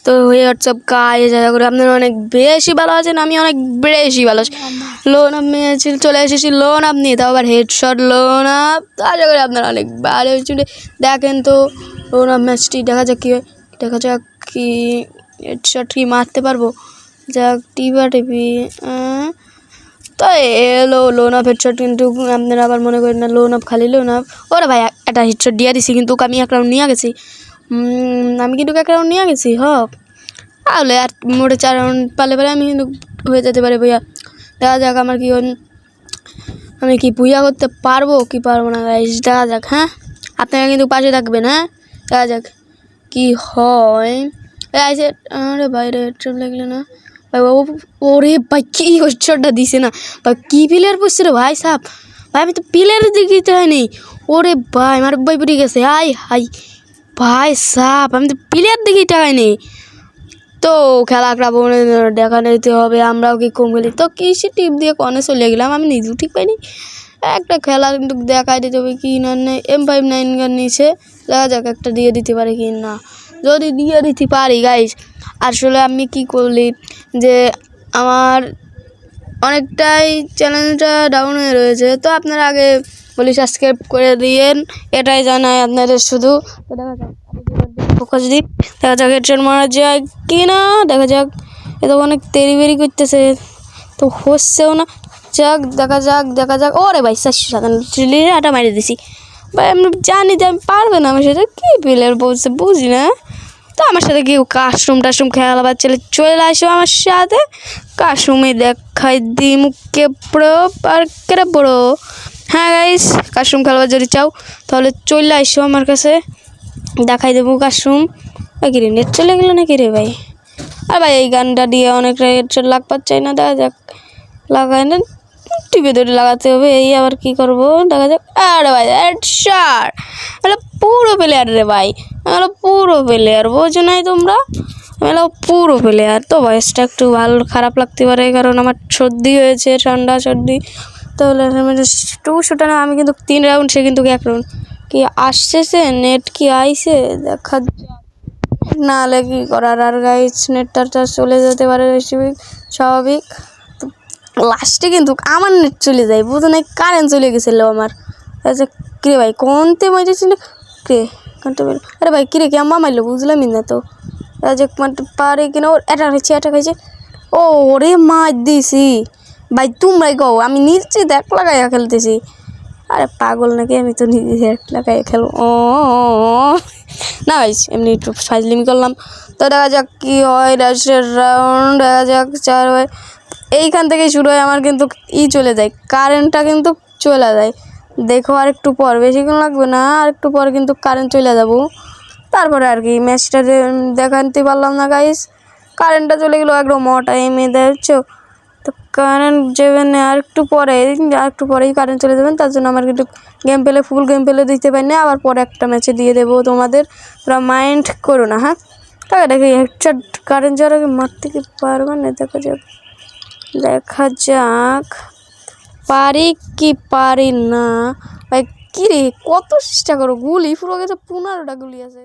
তো WhatsApp guys, আশা করি আপনারা অনেক বেশি ভালো আছেন। আমি অনেক বেশি ভালো আছি। লোন আপ নিয়ে চলে এসেছি, লোন আপ নিয়ে, তাও আবার হেডশট লোন আপ। আশা করি আপনারা অনেক ভালো হয়েছিল। দেখেন তো লোন আপ ম্যাচটি, দেখা যাক কি হেডশট কি মারতে পারবো। যাক টিপি তো এলো লোন আপ হেডশট, কিন্তু আপনারা আবার মনে করেন না লোন আপ খালি লোন আপ। ওরে ভাই একটা হেডশট দিয়ে দিছি, কিন্তু আমি এক রাউন্ড নিয়ে গেছি। এক রাউন্ড নিয়ে গেছি তাহলে আর মোটে 4 রাউন্ড পালে আমি কিন্তু হয়ে যেতে পারে ভুইয়া। দেখা যাক আমার কি আমি কি ভুইয়া করতে পারবো কি পারবো না গাইস, দেখা যাক। আপনারা কিন্তু পাশে থাকবেন। দেখা যাক কি হয়। আরে ভাই হেডশট লাগলো না ভাই। ওরে ভাই কি হেডশটটা দিছে না ভাই, কি প্লেয়ার পড়ছে রে ভাই সাহেব। ভাই আমি তো প্লেয়ারের দিকে হয়নি। ওরে ভাই আমার ভাই পড়ে গেছে। হাই ভাই সাহেব, আমি তো প্লেয়ার দিকে টাকাইনি। তো খেলা দেখা নিতে হবে, আমরাও কি কম খেলি। তো কৃষি টিপ দিয়ে কনে চলে গেলাম, আমি নিজেও ঠিক পাইনি। একটা খেলা কিন্তু দেখাই দিতে হবে কি না। M59 গান নিচে, দেখা যাক একটা দিয়ে দিতে পারে কি না। যদি দিয়ে দিতে পারি গাইস, আসলে আমি কি করলি যে আমার অনেকটাই চ্যানেলটা ডাউন হয়ে রয়েছে। তো আপনারা আগে বলি সাবস্ক্রাইব করে দিয়েন, এটাই জানাই আপনাদের শুধু। তো দেখা যাক ফোকাস দিক, দেখা যাক হেডশট মারা যায় কি না। দেখা যাক এ তো অনেক তেরি করতেছে, তো হচ্ছেও না। দেখা যাক। ওরে ভাই 457 আটা মারি দিছি ভাই। আমি জানি যে আমি পারবে না, আমার সাথে কি প্লেয়ার বলছে বুঝি না। তো আমার সাথে কেউ কাস্টম খেলাবার চলে আসো আমার সাথে। কাস্টমে দেখাই দি মুখে প্রো আর কেটে বড়ো। গাইস, কাস্টম খেলাবার যদি চাও তাহলে চলে আসো আমার কাছে, দেখাই দেবো কাস্টম। কি রে নেট চলে গেলো নাকি রে ভাই? আর ভাই এই গানটা দিয়ে অনেকটা হেডশট লাগবার চাই না। দেখা যাক লাগাই না, টিপে ধরে লাগাতে হবে। এই আবার কি করব, দেখা যাক। আরে ভাই হেডশট, এটা পুরো প্লেয়ার রে ভাই, পুরো প্লেয়ার। বোঝো নাই তোমরা, পুরো প্লেয়ার। তো ভয়েসটা একটু ভালো খারাপ লাগতে পারে, কারণ আমার সর্দি হয়েছে, ঠান্ডা সর্দি। তাহলে টুটা না, আমি কিন্তু 3 রাউন্ড, সে কিন্তু 1 রাউন্ড। কি আসছে নেট কি আইছে দেখা নাহলে কি করার। আর গাইস নেটটা চলে যেতে পারে স্বাভাবিক। লাস্টে কিন্তু আমার নেট চলে যায়, বুঝো না, কারেন্ট চলে গেছিল আমার। আচ্ছা কিরে ভাই কোনতে মাইরেছিল কে? আরে ভাই কিরে কে আম্মা মারলো বুঝলামই না তো। পারে কিনা এটা খাইছে। ও ওরে মার দিছি ভাই, তোমরাই কও আমি নিজে দেখ লাগাইয়া খেলতেছি। আরে পাগল নাকি, আমি তো নিজে দেখ লাগাইয়া খেলবো। না ভাই এমনি একটু ফাজলিমি করলাম। তো দেখা যাক কি হয়। রাউন্ড দেখা যাক 4 হয়। এইখান থেকেই শুরু হয় আমার কিন্তু চলে যায়, কারেন্টটা কিন্তু চলে যায়। দেখো আর একটু পর, বেশিক্ষণ লাগবে না, আর একটু পর কিন্তু কারেন্ট চলে যাবো। তারপরে আর কি ম্যাচটা দেখাতে পারলাম না গাইস, কারেন্টটা চলে গেলো একদম টাইমে দেখছো। তো কারেন্ট যাবেন আর একটু পরেই কারেন্ট চলে যাবেন। তার জন্য আমার কিন্তু ফুল গেম প্লে দিতে পারি না। আবার পরে একটা ম্যাচে দিয়ে দেবো তোমাদের, তোমরা মাইন্ড করো না। তাকে দেখি হেডশট কারেন্ট যাওয়ার আগে মারতে কি পারবো না। দেখা যাক পারি কি পারি না। ভাই কিরে কত চেষ্টা করো, গুলি পুরো গেছে, 15টা গুলি আছে।